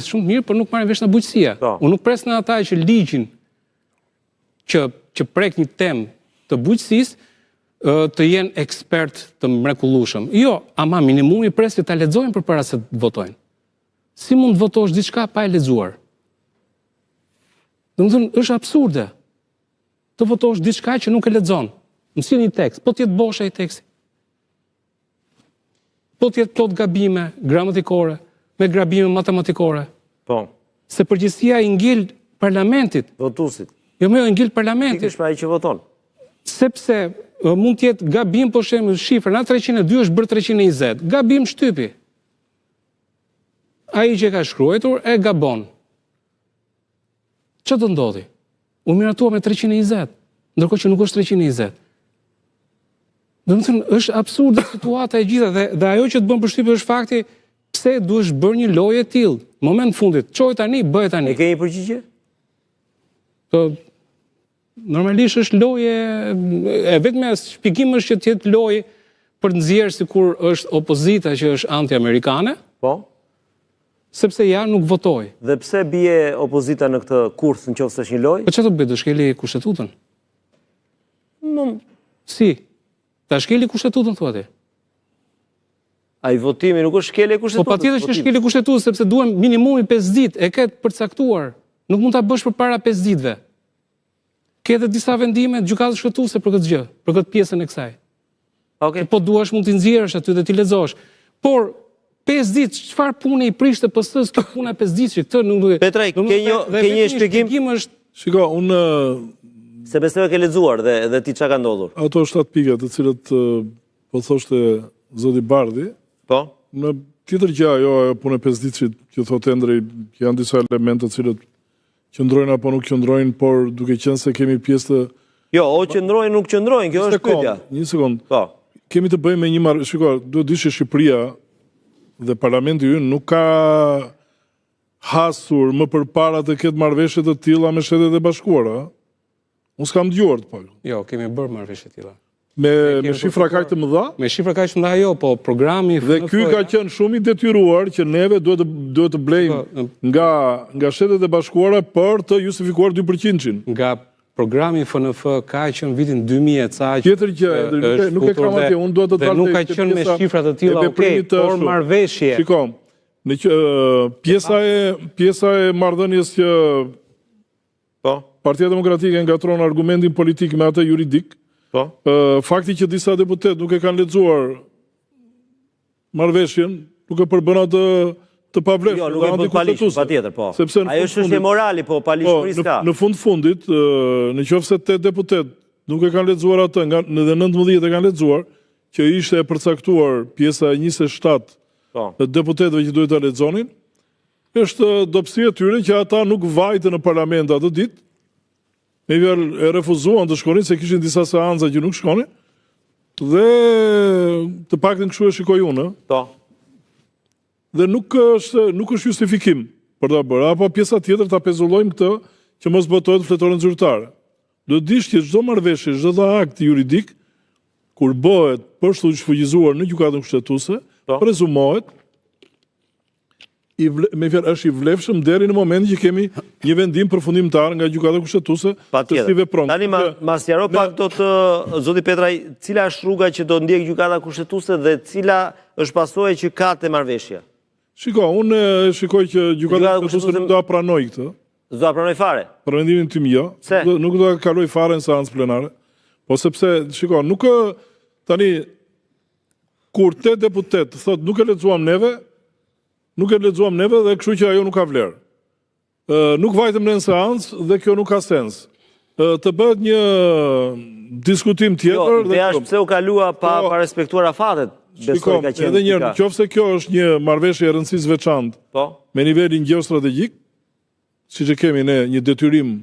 shumë mirë, por nuk marrin vesh nga bujqësia. Unë nuk pres nga ata që ligjin që prek një temë të bujqësisë të jenë ekspert të mrekullueshëm. Jo, ama minimumi pres që ta lexojnë përpara se të votojnë. Si mund të votosh diçka pa e lexuar? Domethënë është absurde. Të votosh diçka që nuk e lexon. Më sill një tekst, po të jetë bosha i teksti. Po të jetë plot gabime gramatikore, me gabime matematikore. Po. Se përgjithësia i ngel parlamentit. Votuesit. Jo më i ngel parlamentit. Pikërisht ai që voton. Sepse mund të jetë gabim, për shembull, shifra na 302 është bërë 320. Gabim shtypi. Ai që ka shkruar e gabon. Ç'do ndodhi? U miratua me 320, ndërkohë që nuk është 320. Domethënë është absurde situata e gjitha dhe ajo që të bën përshtypje është fakti pse duhesh bërë një lojë e tillë. Moment fundit, çoj tani, bëhet tani. E ke një përgjigje? Po normalisht është lojë e vetme shpjegim është që të jetë lojë për të nxjerrë sikur është opozita që është anti-amerikane. Po. Sepse ja nuk votoi. Dhe pse bie opozita në këtë kurth nëse është një lojë? Po çfarë do bëj, do shkeli kushtetutën? Si? Ta shkeli kushtetutën thua ti? Ai votimi nuk është shkelje kushtetutës. Po patjetër që shkeli kushtetutën sepse duhem minimumi 5 ditë, e ke përcaktuar. Nuk mund ta bësh përpara 5 ditëve. Ke edhe disa vendime gjykatës shkëtuese për këtë gjë, për këtë pjesën e kësaj. Okej. Po duash mund t'i nxjerrësh aty dhe t'i lexosh. Por 5 ditë, çfarë pune i prishte PS-s kjo puna 5 ditë, këtë nuk duhet. Petraj, ke një shpjegim? Shiko, unë se besoj ke lexuar dhe ti çka ka ndodhur. Ato 7 pika të cilat po thoshte zoti Bardhi. Po. Në tjetër gjë ajo punë 5 ditë që thotë Endrej, që janë disa elemente të cilët qëndrojnë apo nuk qëndrojnë, por duke qenë se kemi pjesë të Jo, o qëndrojnë, nuk qëndrojnë, kjo është pyetja. Një sekond. Po. Kemi të bëjmë me një marrë, shiko, duhet dish që Shqipëria dhe parlamenti ynë nuk ka hasur më përpara të ketë marrëveshje të tilla me Shtetet e Bashkuara. Unë s'kam dëgjuar të pak. Jo, kemi bërë marrëveshje të tilla. Me shifra kaq të mëdha? Me shifra kaq të mëdha jo, po programi dhe ky ka qenë shumë i detyruar që neve duhet të blejmë nga Shtetet e Bashkuara për të justifikuar 2%-in. Nga programi FNF ka qenë vitin 2000 ca. Tjetër gjë, nuk e kam atje, unë duhet të dalë. Dhe nuk ka qenë me shifra të tilla, okay, por marrëveshje. Shikom, në pjesa e marrëdhënies që Partia Demokratike ngatron argumentin politik me atë juridik. Po. Fakti që disa deputet nuk e kanë lexuar marrëveshjen, nuk e përbën atë të pavlefshëm. Jo, nuk e bën paligjë, patjetër, po. Ajo është çështje morali, po paligjërisë ka. Në fundit, nëse 8 deputet nuk e kanë lexuar atë, dhe 19 e kanë lexuar, që ishte e përcaktuar pjesa e 27 e deputetëve që duhet ta lexonin, është dobësi e tyre që ata nuk vajtën në parlament atë ditë. Me vjerë e refuzuan të shkonin, se kishin disa seanca që nuk shkonin, dhe të paktën kështu e shikoj unë. Dhe nuk është justifikim për ta bërë, apo pjesa tjetër ta pezullojmë këtë që mos botohet fletoren zyrtare. Do të dish që çdo marrëveshje, çdo akt juridik, kur bëhet për shfuqizuar në gjykatën kushtetuese, prezumohet është i vlefshëm deri në momentin që kemi një vendim përfundimtar nga gjykata kushtetuese se si vepron. Tani ma sqaro pak zoti Petraj, cila është rruga që do ndjek gjykata kushtetuese dhe cila është pasojë që ka te marrëveshja? Shiko, unë shikoj që gjykata kushtetuese nuk do ta pranoj këtë. Do ta pranoj fare? Për mendimin tim jo. Nuk do ta kaloj fare në seancë plenare. Po sepse, shiko, nuk tani kur 8 deputet thotë nuk e lexuam neve, dhe kështu që ajo nuk ka vlerë. Nuk vajtëm në seancë dhe kjo nuk ka sens. Të bëhet një diskutim tjetër. Dhe ashtë pse u kalua pa respektuar afatet. Shikom, edhe njërë, qofse kjo është një marrëveshje e rëndësisë veçantë me nivelin gjeostrategjik, si që kemi ne një detyrim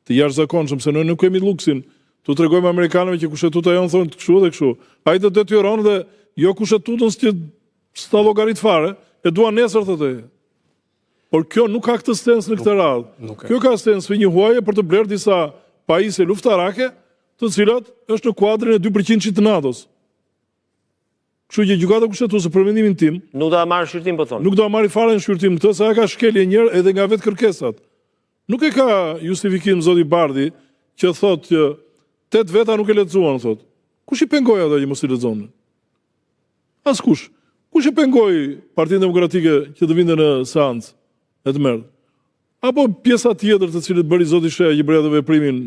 të jashtëzakonshëm, se ne nuk kemi luksin të tregojmë amerikanëve që kushtetuta jonë thonë kështu dhe kështu. Ai të detyron dhe jo kushtetutën s'ta llogarit fare. E dua nesër thotë. Por kjo nuk ka këtë sens në këtë radhë. Kjo ka sens për një huaje për të blerë disa pajisje luftarake, të cilat është në kuadrin e 2% të NATO-s. Kështu që gjykata kushtetuese për mendimin tim nuk do ta marrë shqyrtim, po thonë. nuk do ta marrë fare në shqyrtim këtë, se ajo ka shkelje njërë edhe nga vetë kërkesat. Nuk e ka justifikim zoti Bardhi që thotë që 8 veta nuk e lexuan, thotë. Kush i pengoi ato që mos i lexonin? Askush. Kush e pengoi Partinë Demokratike që të vinte në seancë e të merr? Apo pjesa tjetër të cilët bëri zoti Shea që bëri atë veprimin?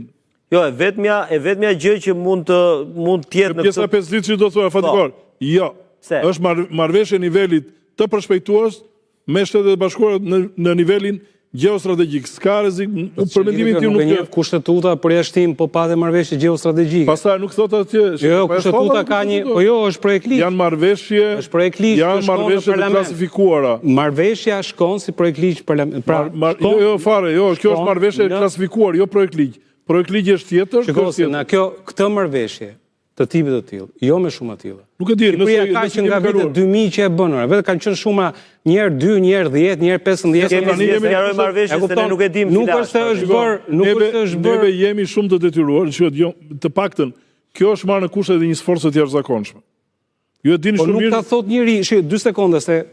Jo, e vetmja gjë që mund të jetë në pjesa 5 ditë që do thua fatikor. Jo. Është marrëveshje nivelit të përshpejtuar me Shtetet e Bashkuara në nivelin geostrategjik. S'ka rrezik, për mendimin tim nuk e njeh kushtetuta për jashtim, po pa dhe marrëveshje geostrategjike. Pastaj nuk thotë atje. Jo, kushtetuta ka një, po jo, është projekt ligj. Janë marrëveshje, është projekt ligj. Janë marrëveshje të klasifikuara. Marrëveshja shkon si projekt ligj parlament. Jo, fare, jo, kjo është marrëveshje e klasifikuar, jo projekt ligj. Projekt ligj është tjetër. Shikoj, na këtë marrëveshje të tipit të tillë, jo me shumë të tilla. Nuk e di, Shqipëria ka që nga vitet 2000 që e bën, vetë kanë qenë shumë një herë 2, një herë 10, një herë 15. Kemi sqaroj marrëveshjes se ne nuk e dim Nuk është është bërë. Neve jemi shumë të detyruar, të paktën kjo është marrë në kushte edhe një sforcë të jashtëzakonshme. Ju e dini shumë mirë. Nuk ta thot njëri, 2 sekonda se